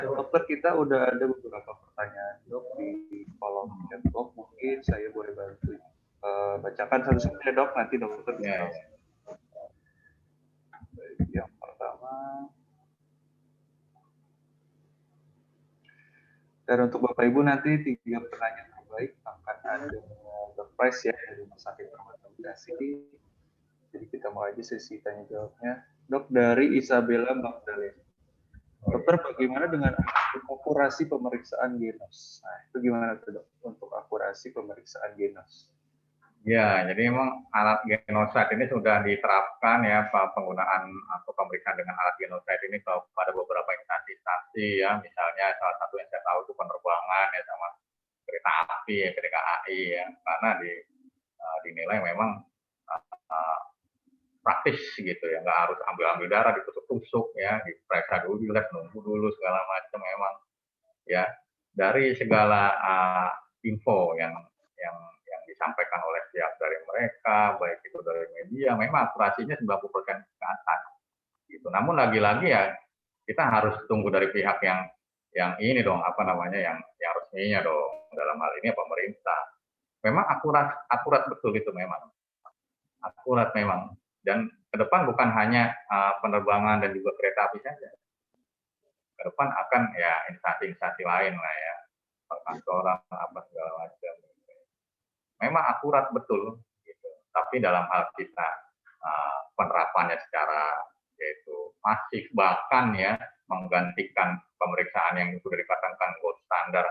dokter, kita udah ada beberapa pertanyaan dok di kolom chat box. Mungkin saya boleh bantu bacakan satu-satu ya dok, nanti dokter bisa langsung. Yang pertama, dan untuk Bapak Ibu nanti 3 pertanyaan terbaik akan ada surprise ya dari Rumah Sakit Permata Bekasi. Jadi kita mulai aja sesi tanya jawabnya. Dok, dari Isabella Magdalena. Dokter, bagaimana dengan akurasi pemeriksaan genos? Nah, itu gimana tuh dok untuk akurasi pemeriksaan genos? Ya, jadi memang alat genosite ini sudah diterapkan ya penggunaan atau pemeriksaan dengan alat genosite ini pada beberapa instansi ya, misalnya salah satu yang saya tahu itu penerbangan ya sama kereta api ya, kereta AI ya, karena dinilai memang praktis gitu ya, nggak harus ambil darah ditusuk-tusuk ya, diperiksa dulu, dilihat nunggu dulu segala macam memang ya. Dari segala info yang disampaikan oleh pihak dari mereka, baik itu dari media, memang akurasinya 90% ke atas. Gitu. Namun lagi-lagi ya kita harus tunggu dari pihak yang ini dong, apa namanya, yang resminya dong. Dalam hal ini pemerintah. Memang akurat betul itu memang. Akurat memang. Dan ke depan bukan hanya penerbangan dan juga kereta api saja. Ke depan akan ya instansi-instansi lain lah ya, perkantoran apa segala macam. Memang akurat betul, gitu. Tapi dalam hal kita penerapannya secara yaitu masif, bahkan ya menggantikan pemeriksaan yang sudah dikatakan gold standar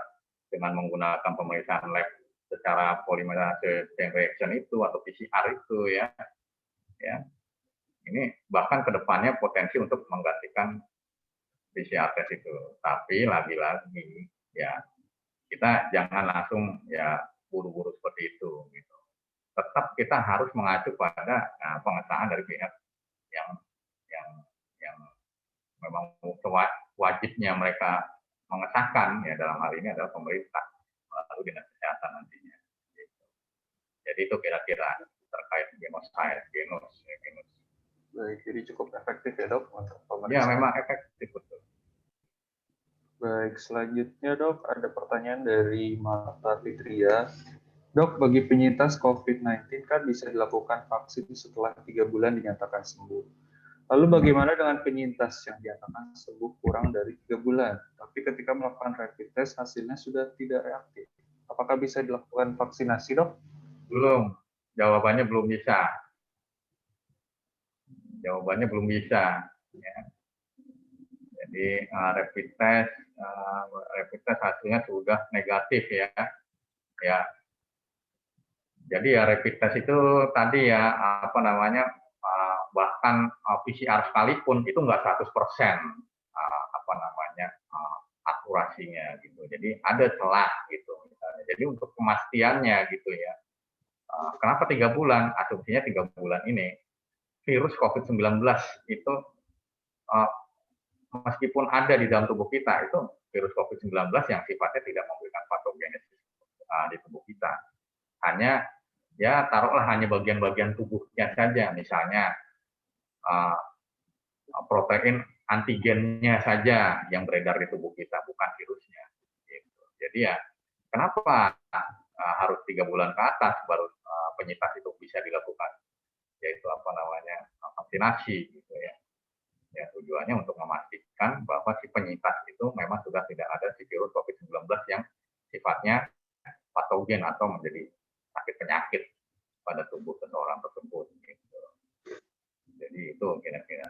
dengan menggunakan pemeriksaan lab secara polymerase chain reaction itu atau PCR itu ya. Ini bahkan kedepannya potensi untuk menggantikan PCR test itu. Tapi lagi-lagi ya kita jangan langsung ya buru-buru seperti itu gitu. Tetap kita harus mengacu pada pengesahan dari pihak yang memang wajibnya mereka mengesahkan ya, dalam hal ini adalah pemerintah melalui dinas kesehatan nantinya. Gitu. Jadi itu kira-kira terkait genos. Baik, jadi cukup efektif ya dok untuk pemeriksaan. Ya memang efektif betul. Baik, selanjutnya dok ada pertanyaan dari Marta Fitria. Dok, bagi penyintas COVID-19 kan bisa dilakukan vaksin setelah 3 bulan dinyatakan sembuh. Lalu bagaimana dengan penyintas yang dinyatakan sembuh kurang dari 3 bulan, tapi ketika melakukan rapid test hasilnya sudah tidak reaktif? Apakah bisa dilakukan vaksinasi dok? Belum, jawabannya belum bisa. Jawabannya belum bisa. Ya. Jadi rapid test hasilnya sudah negatif ya. Jadi ya rapid test itu tadi ya apa namanya bahkan PCR sekalipun itu nggak 100% apa namanya akurasinya gitu. Jadi ada celah gitu misalnya. Jadi untuk kemastiannya gitu ya. Kenapa 3 bulan? Asumsinya 3 bulan ini virus COVID-19 itu meskipun ada di dalam tubuh kita, itu virus COVID-19 yang sifatnya tidak memberikan patogenesis di tubuh kita. Hanya ya taruhlah hanya bagian-bagian tubuhnya saja, misalnya protein antigennya saja yang beredar di tubuh kita, bukan virusnya. Gitu. Jadi ya kenapa harus 3 bulan ke atas baru penyintas itu bisa dilakukan, yaitu apa namanya vaksinasi gitu ya. Ya tujuannya untuk memastikan bahwa si penyintas itu memang sudah tidak ada si virus COVID-19 yang sifatnya patogen atau menjadi sakit penyakit pada tubuh seseorang tersebut. Gitu. Jadi itu kira-kira.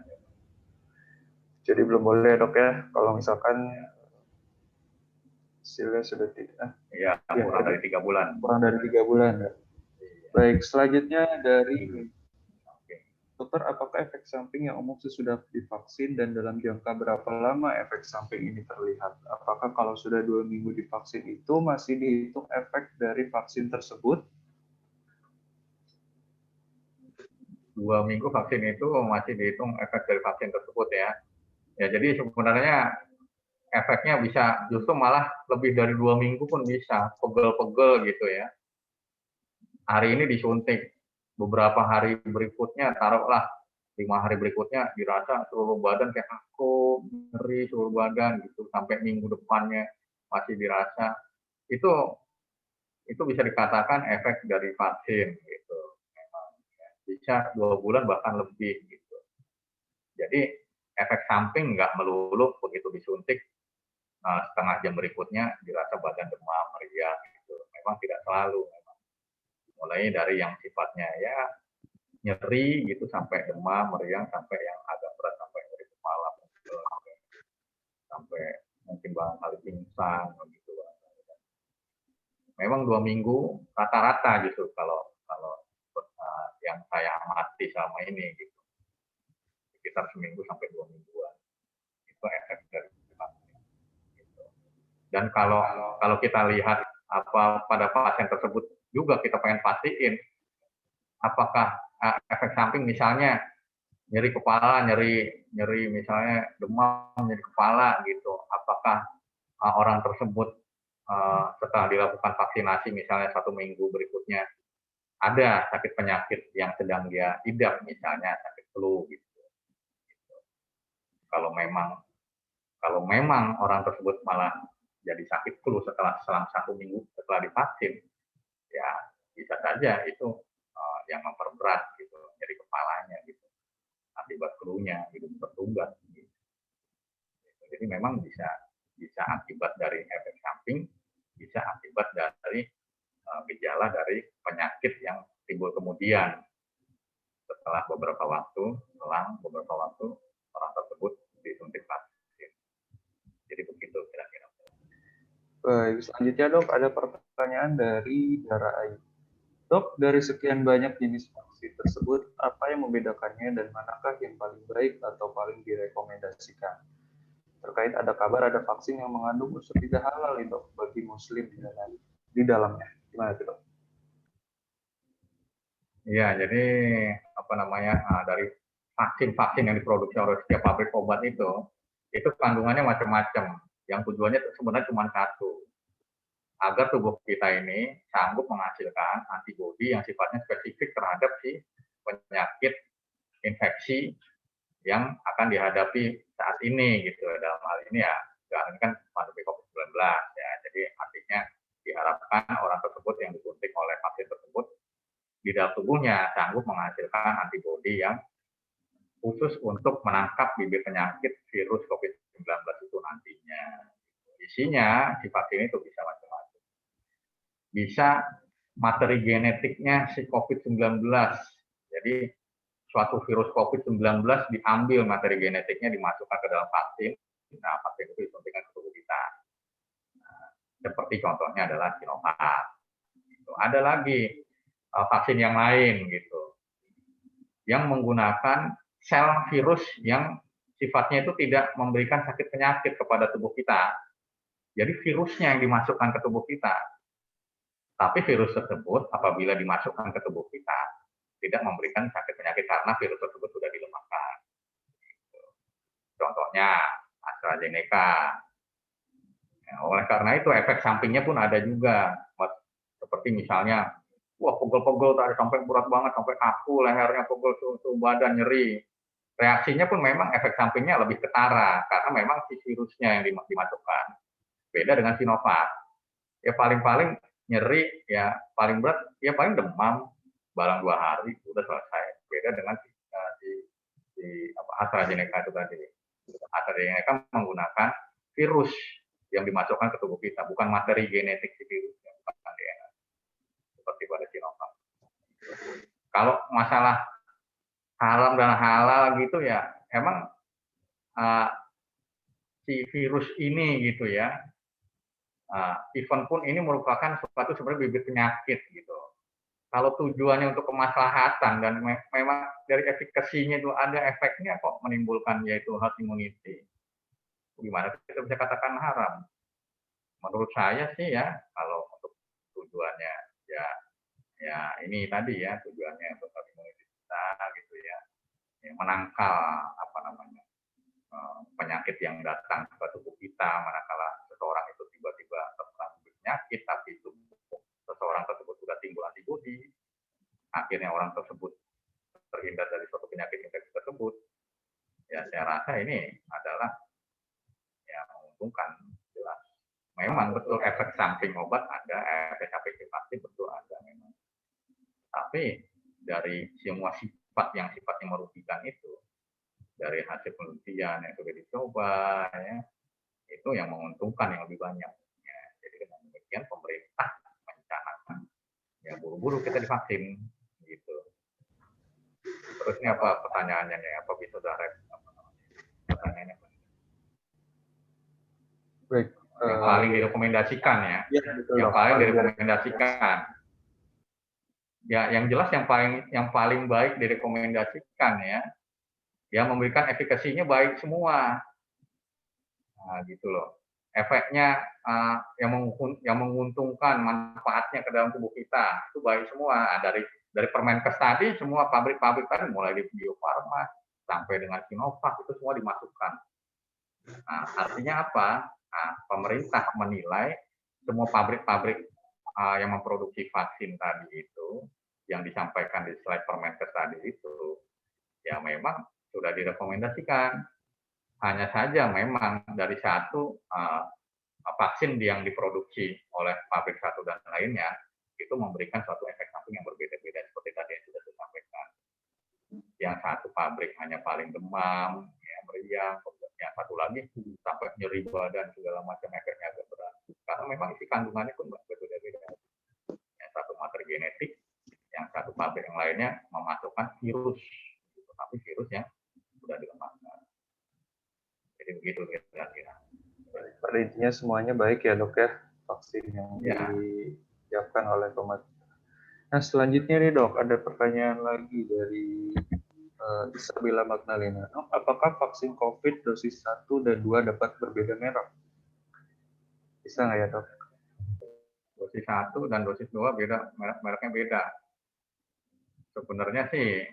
Jadi belum boleh dok ya, kalau misalkan hasilnya sudah tidak. Ya, kurang dari 3 bulan. Kurang dari 3 bulan ya. Baik, selanjutnya dari dokter, apakah efek samping yang umum sesudah divaksin dan dalam jangka berapa lama efek samping ini terlihat? Apakah kalau sudah 2 minggu divaksin itu masih dihitung efek dari vaksin tersebut? 2 minggu vaksin itu masih dihitung efek dari vaksin tersebut ya. Ya jadi sebenarnya efeknya bisa justru malah lebih dari 2 minggu pun bisa, pegel-pegel gitu ya. Hari ini disuntik, beberapa hari berikutnya taruhlah 5 hari berikutnya dirasa seluruh badan kayak kaku, nyeri seluruh badan gitu, sampai minggu depannya masih dirasa. Itu bisa dikatakan efek dari vaksin gitu. Memang ya, bisa 2 bulan bahkan lebih gitu. Jadi efek samping nggak melulu begitu disuntik setengah jam berikutnya dirasa badan demam, meriang gitu. Memang tidak selalu. Memang. Mulai dari yang sifatnya ya nyeri gitu sampai demam, meriang sampai yang agak berat sampai nyeri kepala, sampai mungkin barangkali pingsan gitu. Memang 2 minggu rata-rata gitu kalau kalau yang saya amati selama ini gitu sekitar seminggu sampai 2 mingguan itu efek dari vaksin. Gitu. Dan kalau kita lihat apa pada pasien tersebut juga kita pengen pastiin apakah efek samping misalnya nyeri kepala, nyeri misalnya demam, nyeri kepala gitu, apakah orang tersebut setelah dilakukan vaksinasi misalnya 1 minggu berikutnya ada sakit penyakit yang sedang dia idap misalnya sakit flu gitu. Kalau memang orang tersebut malah jadi sakit flu selang 1 minggu setelah divaksin, ya bisa saja itu yang memperberat gitu nyeri kepalanya gitu akibat flu-nya gitu bertugas. Gitu. Jadi memang bisa akibat dari efek samping, bisa akibat dari gejala dari penyakit yang timbul kemudian setelah beberapa waktu, selang beberapa waktu orang tersebut disuntik vaksin. Jadi begitu kira-kira. Baik, selanjutnya dok, ada pertanyaan dari Dara Ayu. Dok, dari sekian banyak jenis vaksin tersebut, apa yang membedakannya dan manakah yang paling baik atau paling direkomendasikan? Terkait ada kabar ada vaksin yang mengandung unsur tidak halal nih dok bagi muslim di dalamnya. Gimana itu dok? Iya, jadi apa namanya dari vaksin-vaksin yang diproduksi oleh setiap pabrik obat itu kandungannya macam-macam. Yang tujuannya sebenarnya cuma satu, agar tubuh kita ini sanggup menghasilkan antibodi yang sifatnya spesifik terhadap si penyakit infeksi yang akan dihadapi saat ini gitu. Dalam hal ini ya, ini kan pandemi COVID-19 ya. Jadi artinya diharapkan orang tersebut yang disuntik oleh vaksin tersebut di dalam tubuhnya sanggup menghasilkan antibodi yang khusus untuk menangkap bibit penyakit virus COVID-19 itu nantinya. Isinya si vaksin itu bisa macam-macam. Bisa materi genetiknya si COVID-19. Jadi suatu virus COVID-19 diambil materi genetiknya dimasukkan ke dalam vaksin. Nah, vaksin itu disuntikan ke tubuh kita. Nah, seperti contohnya adalah Sinovac. Gitu. Ada lagi vaksin yang lain gitu, yang menggunakan sel virus yang sifatnya itu tidak memberikan sakit penyakit kepada tubuh kita. Jadi virusnya yang dimasukkan ke tubuh kita. Tapi virus tersebut apabila dimasukkan ke tubuh kita tidak memberikan sakit penyakit karena virus tersebut sudah dilemahkan. Contohnya AstraZeneca. Ya, oleh karena itu efek sampingnya pun ada juga. Seperti misalnya, wah pegel-pegel tadi sampai berat banget, sampai kaku, lehernya pegel, suhu badan nyeri. Reaksinya pun memang efek sampingnya lebih ketara karena memang si virusnya yang dimasukkan. Beda dengan Sinovac. Ya paling-paling nyeri, ya paling berat, ya paling demam, balang 2 hari sudah selesai. Beda dengan AstraZeneca itu tadi. AstraZeneca menggunakan virus yang dimasukkan ke tubuh kita, bukan materi genetik si virusnya, bukan DNA. Seperti pada Sinovac. Kalau masalah haram dan halal gitu ya, emang si virus ini gitu ya, even pun ini merupakan suatu sebenarnya bibit penyakit gitu. Kalau tujuannya untuk kemaslahatan dan memang dari efikasinya itu ada efeknya kok menimbulkan yaitu herd immunity. Gimana kita bisa katakan haram? Menurut saya sih ya, kalau untuk tujuannya ya ini tadi ya tujuannya untuk herd immunity kita gitu ya, menangkal apa namanya penyakit yang datang ke tubuh kita, manakala seseorang itu tiba-tiba terkena penyakit tapi tubuh seseorang tersebut sudah timbul antibodi, akhirnya orang tersebut terhindar dari suatu penyakit infeksi tersebut, memang betul efek samping obat ada, efek samping vaksin betul ada memang. Tapi dari semua sifat yang sifatnya merugikan itu, dari hasil penelitian yang sudah dicoba, ya, itu yang menguntungkan yang lebih banyak. Ya, jadi dengan demikian pemerintah merencanakan, ya buru-buru kita divaksin, gitu. Terus ini apa pertanyaannya nih? Apa bisa pertanyaannya? Baik. Yang paling direkomendasikan ya. Ya betul, yang paling direkomendasikan. Ya, yang jelas yang paling baik direkomendasikan ya, yang memberikan efikasinya baik semua. Nah, gitu loh. Efeknya yang menguntungkan manfaatnya ke dalam tubuh kita itu baik semua. Dari Permenkes tadi semua pabrik-pabrik tadi mulai di Bio Farma sampai dengan Sinovac itu semua dimasukkan. Nah, artinya apa? Nah, pemerintah menilai semua pabrik-pabrik yang memproduksi vaksin tadi itu yang disampaikan di slide Permenkes tadi itu ya memang sudah direkomendasikan. Hanya saja memang dari satu vaksin yang diproduksi oleh pabrik satu dan lainnya itu memberikan suatu efek samping yang berbeda-beda seperti tadi yang sudah saya sampaikan. Yang satu pabrik hanya paling demam, ya, meriang, yang satu lagi sampai nyeri badan segala macam efeknya agak berat. Karena memang isi kandungannya pun berbeda-beda. Yang satu materi genetik, yang satu pabrik yang lainnya memasukkan virus, tapi virus yang sudah dilemahkan. Jadi begitu kira-kira. Pada intinya semuanya baik ya dok ya, vaksin yang disiapkan oleh pemerintah. Nah selanjutnya nih dok, ada pertanyaan lagi dari Isabella Magdalena. Dok, apakah vaksin COVID dosis 1 dan 2 dapat berbeda merek? Bisa nggak ya dok? Dosis 1 dan dosis 2 beda, mereknya beda. Sebenarnya sih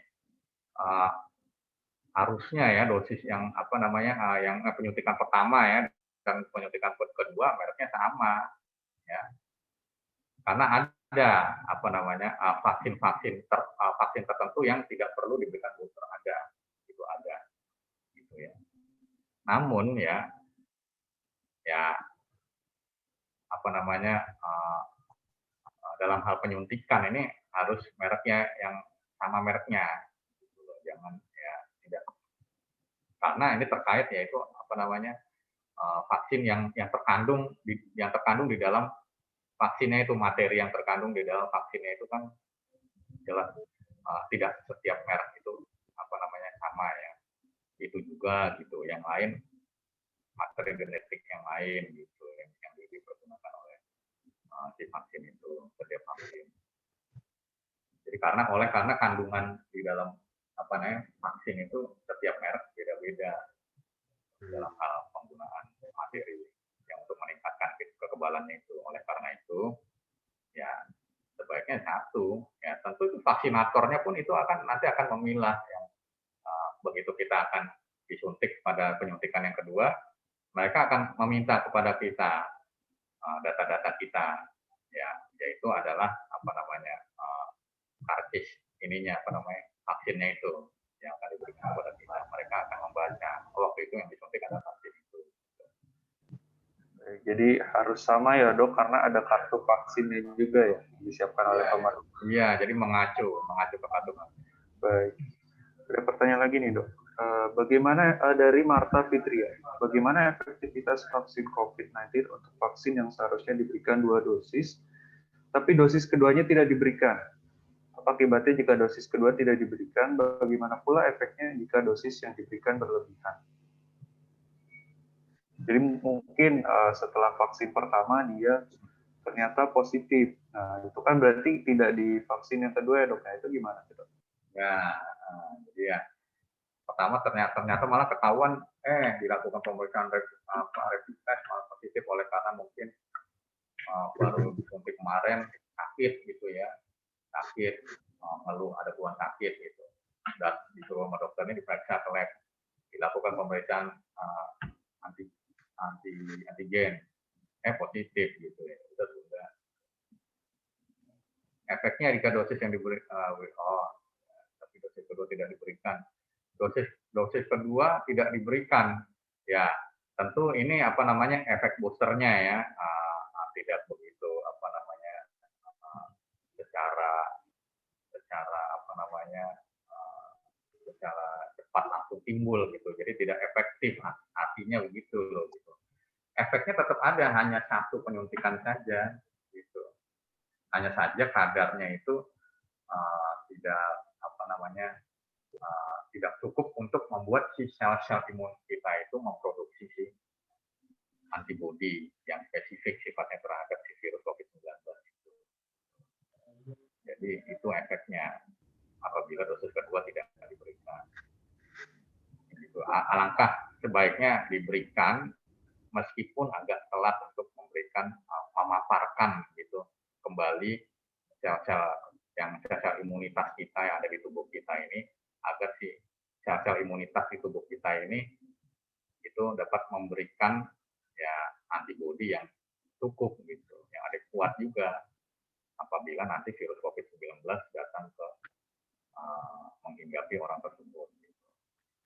harusnya ya dosis yang yang penyuntikan pertama ya dan penyuntikan kedua mereknya sama ya, karena ada vaksin tertentu yang tidak perlu diberikan booster, ada gitu ya. Namun ya dalam hal penyuntikan ini harus mereknya yang sama mereknya, jangan ya tidak, karena ini terkait yaitu vaksin yang terkandung di dalam vaksinnya itu, materi yang terkandung di dalam vaksinnya itu kan jelas tidak setiap merek itu sama ya. Itu juga gitu, yang lain materi genetik yang lain gitu yang dipergunakan oleh si vaksin itu, setiap vaksin. Jadi karena kandungan di dalam vaksin itu setiap merek beda-beda dalam hal penggunaan materi yang untuk meningkatkan kekebalannya itu. Oleh karena itu ya sebaiknya satu ya, tentu itu vaksinatornya pun itu nanti akan memilah yang begitu kita akan disuntik pada penyuntikan yang kedua, mereka akan meminta kepada kita data-data kita ya, yaitu adalah karcis vaksinnya itu yang akan diberikan kepada kita. Mereka akan membaca waktu itu yang disuntik ada vaksin itu. Jadi harus sama ya dok, karena ada kartu vaksinnya juga ya yang disiapkan oleh pemerintah. Iya, jadi mengacu ke kartu. Baik. Ada pertanyaan lagi nih dok. Bagaimana dari Marta Fitria, bagaimana efektivitas vaksin COVID-19 untuk vaksin yang seharusnya diberikan 2 dosis, tapi dosis keduanya tidak diberikan? Apa akibatnya jika dosis kedua tidak diberikan? Bagaimana pula efeknya jika dosis yang diberikan berlebihan? Jadi mungkin setelah vaksin pertama dia ternyata positif. Nah, itu kan berarti tidak di vaksin yang kedua ya dok. Nah, itu gimana dok? Ya, jadi ya pertama ternyata malah ketahuan dilakukan pemeriksaan rapid test malah positif, oleh karena mungkin baru disuntik kemarin sakit gitu ya, ngeluh ada keluhan sakit gitu, dan disuruh sama dokternya diperiksa ke lab, dilakukan pemeriksaan antigen positif gitu ya, itu sudah efeknya jika dosis yang tapi dosis kedua tidak diberikan, dosis kedua tidak diberikan ya, tentu ini efek boosternya ya, timbul gitu. Jadi tidak efektif, artinya begitu loh gitu. Efeknya tetap ada, hanya satu penyuntikan saja gitu. Hanya saja kadarnya itu tidak apa namanya tidak cukup untuk membuat si sel-sel imun kita itu memproduksi si antibodi yang spesifik sifatnya terhadap si virus COVID-19. Jadi itu efeknya apabila dosis kedua tidak diberikan. Gitu. Alangkah sebaiknya diberikan meskipun agak telat untuk memberikan memaparkan gitu kembali sel-sel sel-sel imunitas kita yang ada di tubuh kita ini, agar si sel-sel imunitas di tubuh kita ini itu dapat memberikan ya antibodi yang cukup gitu, yang ada kuat juga apabila nanti virus COVID-19 datang ke menghinggapi orang tersebut. Gitu.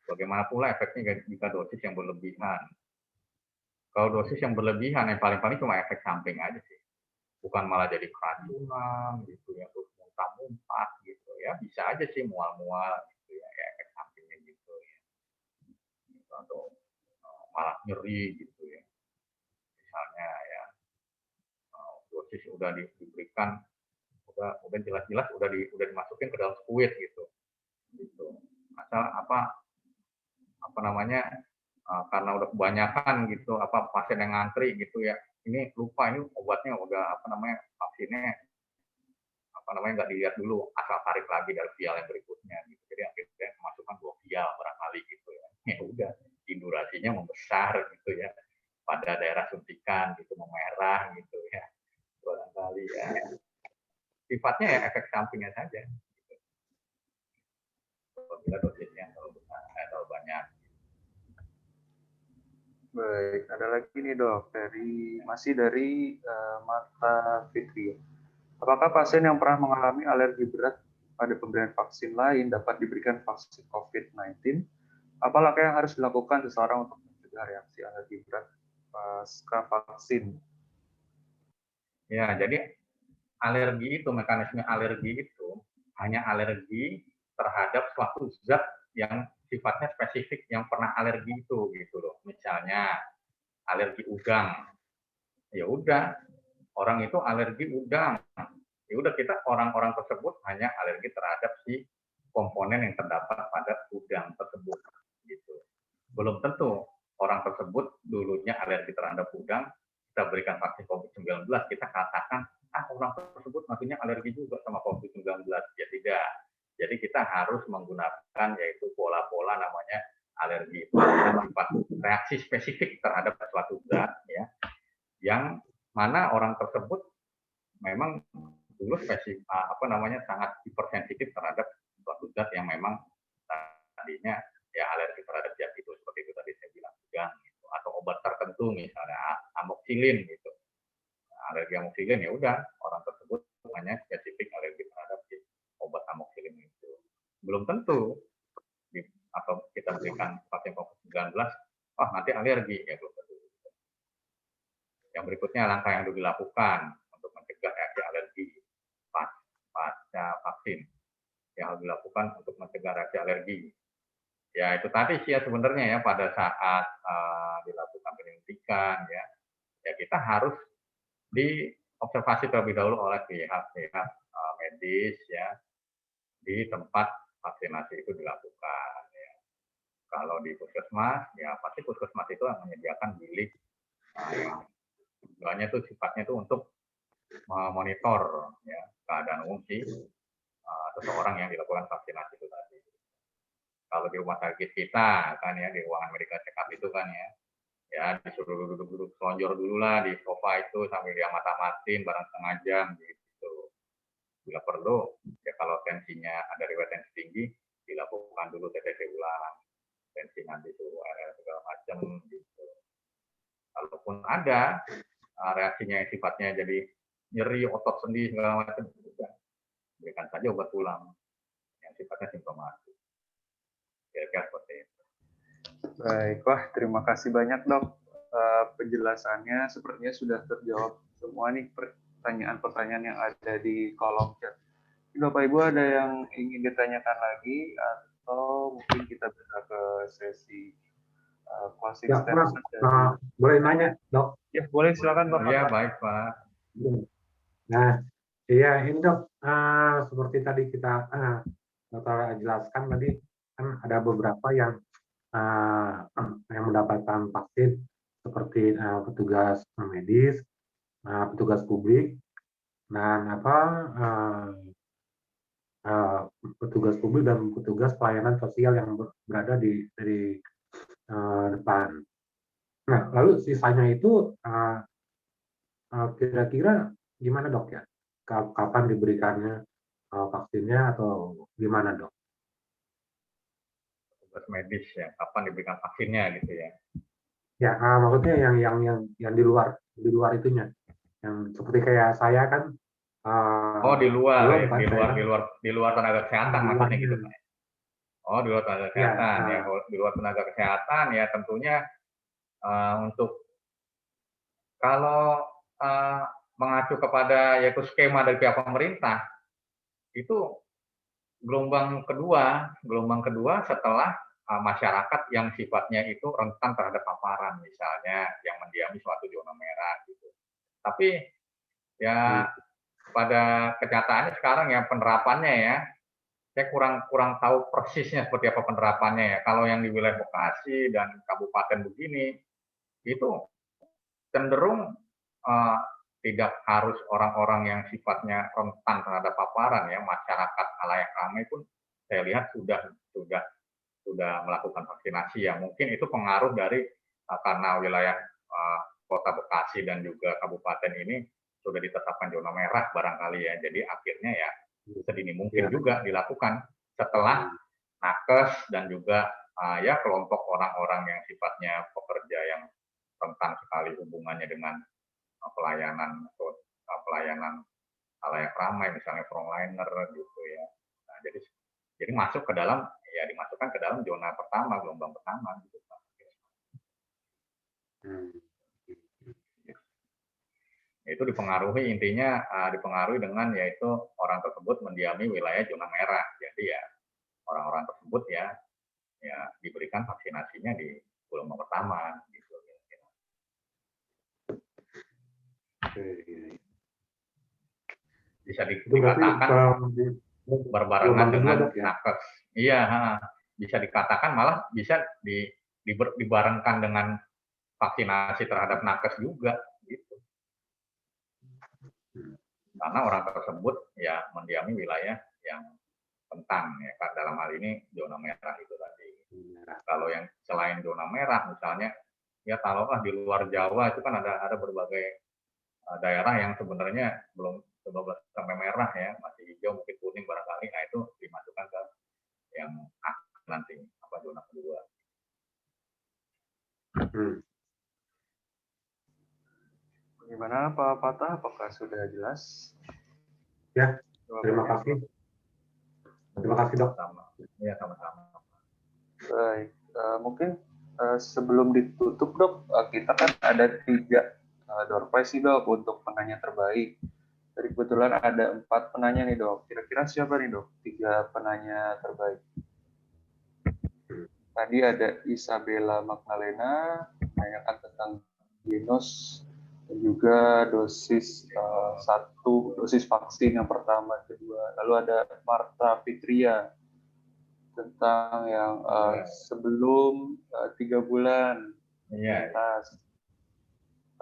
Bagaimana pula efeknya jika dosis yang berlebihan? Kalau dosis yang berlebihan yang paling-paling cuma efek samping aja sih, bukan malah jadi keracunan gitu ya, terus muntah-muntah gitu ya, bisa aja sih mual-mual gitu ya, efek sampingnya gitu ya, atau malah nyeri gitu ya, misalnya ya dosis udah diberikan udah jelas-jelas udah dimasukin ke dalam squid gitu asal apa namanya karena udah kebanyakan gitu pasien yang ngantri gitu ya, ini lupa ini obatnya udah vaksinnya nggak dilihat dulu, asal tarik lagi dari vial yang berikutnya gitu. Jadi akhirnya memasukkan 2 vial barangkali gitu ya. Ya udah, durasinya membesar gitu ya. Pada daerah suntikan gitu memerah gitu ya. Barangkali ya. Sifatnya ya efek sampingnya saja. Gitu. Apabila dosisnya terlalu besar, terlalu banyak. Baik, ada lagi nih dok, masih dari Marta Fitri. Apakah pasien yang pernah mengalami alergi berat pada pemberian vaksin lain dapat diberikan vaksin COVID-19? Apa langkah yang harus dilakukan seseorang untuk mencegah reaksi alergi berat pasca vaksin? Ya, jadi alergi itu, mekanisme alergi itu hanya alergi terhadap suatu zat yang sifatnya spesifik yang pernah alergi itu gitu loh. Misalnya alergi udang, ya udah orang itu alergi udang, ya udah kita orang-orang tersebut hanya alergi terhadap si komponen yang terdapat pada udang tersebut gitu. Belum tentu orang tersebut dulunya alergi terhadap udang, kita berikan vaksin COVID-19, kita katakan orang tersebut nantinya alergi juga sama COVID-19. Ya tidak. Jadi kita harus menggunakan yaitu pola-pola namanya alergi itu sifat reaksi spesifik terhadap suatu zat ya, yang mana orang tersebut memang dulu spesifik sangat hipersensitif terhadap suatu zat yang memang tadinya ya alergi terhadap zat itu, seperti itu tadi saya bilang udang gitu, atau obat tertentu misalnya amoxicillin gitu. Alergi amoxicillin ya udah orang tersebut hanya spesifik alergi terhadap obat amoxicillin itu. Belum tentu atau kita berikan vaksin COVID-19 nanti alergi ya belum tentu. Yang berikutnya langkah yang dilakukan untuk mencegah reaksi alergi pasca vaksin. Yang harus dilakukan untuk mencegah reaksi alergi. Ya itu tadi sih ya sebenarnya ya, pada saat dilakukan penyuntikan ya kita harus diobservasi terlebih dahulu oleh pihak medis ya di tempat vaksinasi itu dilakukan ya. Kalau di puskesmas ya pasti puskesmas itu menyediakan bilik yang tujuannya itu sifatnya itu untuk memonitor ya keadaan umum seseorang yang dilakukan vaksinasi itu tadi. Kalau di rumah sakit kita kan ya, di ruangan medical check up itu kan ya disuruh duduk-duduk selonjor dulu lah di sofa itu sambil dia mata-matiin barang setengah jam gitu. Bila perlu ya kalau tensinya ada riwayat tensi tinggi dilakukan dulu TTC ulang, tensi nanti itu segala macam gitu. Kalaupun ada reaksinya yang sifatnya jadi nyeri otot sendi segala macam, berikan saja obat pulang yang sifatnya simptomatik. Kira-kira seperti itu. Baik, wah terima kasih banyak dok. Penjelasannya sepertinya sudah terjawab semua nih pertanyaan-pertanyaan yang ada di kolom chat. Bapak Ibu ada yang ingin ditanyakan lagi atau mungkin kita bisa ke sesi closing Ya, Mas, statement dari... boleh nanya, Dok? Ya, boleh silakan Pak Iya, Fatah. baik Pak. Nah, iya ini Dok, seperti tadi kita Dokter jelaskan tadi kan ada beberapa yang mendapatkan vaksin seperti petugas medis, petugas publik, dan petugas publik dan petugas pelayanan sosial yang berada di depan. Nah, lalu sisanya itu kira-kira gimana Dok ya? Kapan diberikannya vaksinnya atau gimana Dok? Tugas medis ya, kapan diberikan vaksinnya gitu ya. Ya, maksudnya yang di luar itunya, yang seperti kayak saya kan, Oh, di luar belum ya, kan saya di luar tenaga kesehatan di maksudnya gitu luarnya. Pak. Oh, di luar tenaga Ya, kesehatan ya. Kalau di luar tenaga kesehatan ya tentunya untuk kalau uh, mengacu kepada yaitu skema dari pihak pemerintah itu gelombang kedua setelah masyarakat yang sifatnya itu rentan terhadap paparan, misalnya yang mendiami suatu zona merah gitu. Tapi ya pada kenyataannya sekarang ya penerapannya ya, saya kurang tahu persisnya seperti apa penerapannya ya. Kalau yang di wilayah Bekasi dan kabupaten begini itu cenderung uh, tidak harus orang-orang yang sifatnya rentan terhadap paparan ya, masyarakat halayak ramai pun saya lihat sudah melakukan vaksinasi ya. Mungkin itu pengaruh dari karena wilayah kota Bekasi dan juga kabupaten ini sudah ditetapkan zona merah barangkali ya. Jadi akhirnya ya sedini mungkin juga dilakukan setelah nakes dan juga ya kelompok orang-orang yang sifatnya pekerja yang rentan sekali hubungannya dengan pelayanan halayak ramai, misalnya frontliner gitu ya. Nah, jadi masuk ke dalam ya dimasukkan ke dalam zona pertama, gelombang pertama gitu Pak. Itu dipengaruhi intinya dipengaruhi dengan yaitu orang tersebut mendiami wilayah zona merah. Jadi ya orang-orang tersebut ya diberikan vaksinasinya di gelombang pertama gitu. Bisa dikatakan berbarengan dengan nakes. Iya, bisa dikatakan malah bisa dibarengkan dengan vaksinasi terhadap nakes juga gitu. Karena orang tersebut ya mendiami wilayah yang rentan ya kan, dalam hal ini zona merah itu tadi. Kalau yang selain zona merah misalnya ya taruhlah di luar Jawa itu kan ada berbagai daerah yang sebenarnya belum sampai merah ya, masih hijau mungkin kuning barangkali, nah itu dimasukkan ke yang nanti apa zona kedua. Bagaimana Pak Fatah? Apakah sudah jelas? Ya, terima kasih. Terima kasih Dok. Iya, sama-sama. Baik, mungkin sebelum ditutup Dok, kita kan ada 3 door prize nih Dok untuk penanya terbaik. Jadi kebetulan ada 4 penanya nih Dok. Kira-kira siapa nih Dok 3 penanya terbaik? Tadi ada Isabella Magdalena, menanyakan tentang genos dan juga dosis 1 dosis vaksin yang pertama, kedua. Lalu ada Marta Fitria tentang yang sebelum 3 bulan. Yes.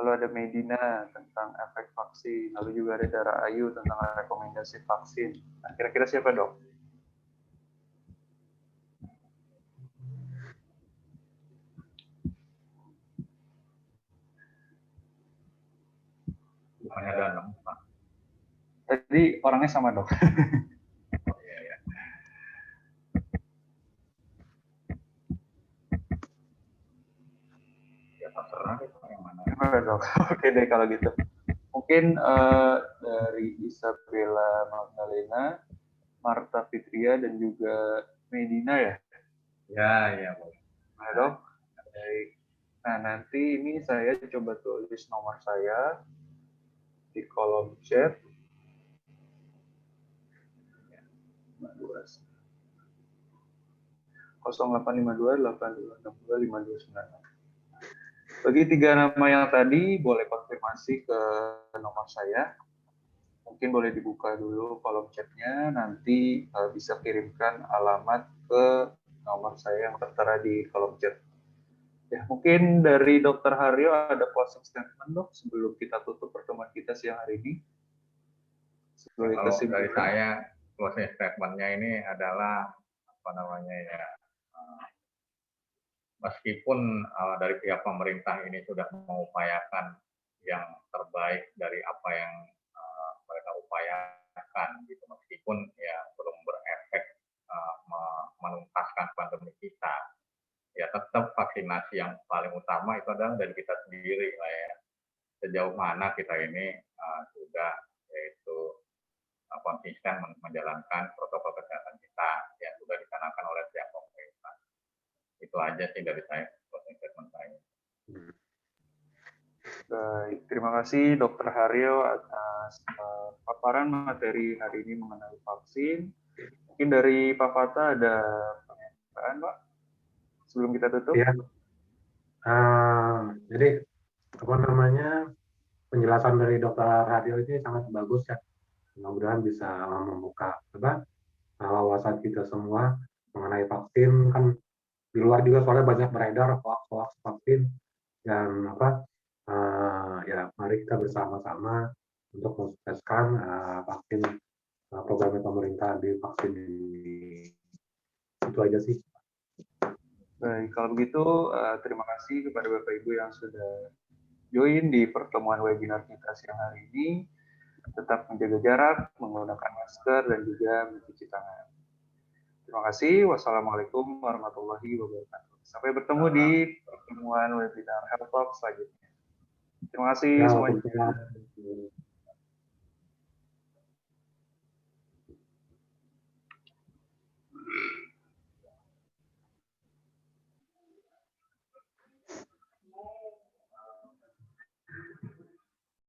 Lalu ada Medina tentang efek vaksin. Lalu juga ada Dara Ayu tentang rekomendasi vaksin. Nah, kira-kira siapa Dok? Hanya ada 6 Pak. Tadi orangnya sama Dok. Oke deh kalau gitu. Mungkin dari Isabella Magdalena, Marta Fitria dan juga Medina ya. Ya. Nah, Dok. Baik. Nah, nanti ini saya coba tulis nomor saya di kolom chat. 0852 8262 5296. Bagi 3 nama yang tadi, boleh konfirmasi ke nomor saya. Mungkin boleh dibuka dulu kolom chatnya, nanti bisa kirimkan alamat ke nomor saya yang tertera di kolom chat. Ya, mungkin dari Dr. Haryo ada closing statement, Dok, sebelum kita tutup pertemuan kita siang hari ini. Kalau dari saya, closing statement-nya ini adalah apa namanya ya, meskipun dari pihak pemerintah ini sudah mengupayakan yang terbaik dari apa yang mereka upayakan, gitu, meskipun ya belum berefek menuntaskan pandemi kita, ya tetap vaksinasi yang paling utama itu adalah dari kita sendiri lah ya. Sejauh mana kita ini sudah yaitu konsisten menjalankan protokol kesehatan kita yang sudah dicanangkan oleh pihak pemerintah. Itu aja sih dari saya, closing statement saya. Baik, terima kasih Dr. Haryo atas paparan materi hari ini mengenai vaksin. Mungkin dari Pak Fata ada pernyataan, Pak, sebelum kita tutup? Ya. Jadi apa namanya, penjelasan dari Dr. Haryo ini sangat bagus ya. Mudah-mudahan bisa membuka wawasan kita semua mengenai vaksin. Kan di luar juga soalnya banyak beredar hoax vaksin, dan ya mari kita bersama-sama untuk mensukseskan vaksin program pemerintah di vaksin ini. Itu aja sih. Baik, kalau begitu terima kasih kepada Bapak Ibu yang sudah join di pertemuan webinar kita siang hari ini. Tetap menjaga jarak, menggunakan masker, dan juga mencuci tangan. Terima kasih. Wassalamualaikum warahmatullahi wabarakatuh. Sampai bertemu di pertemuan webinar Health Talk selanjutnya. Terima kasih semuanya.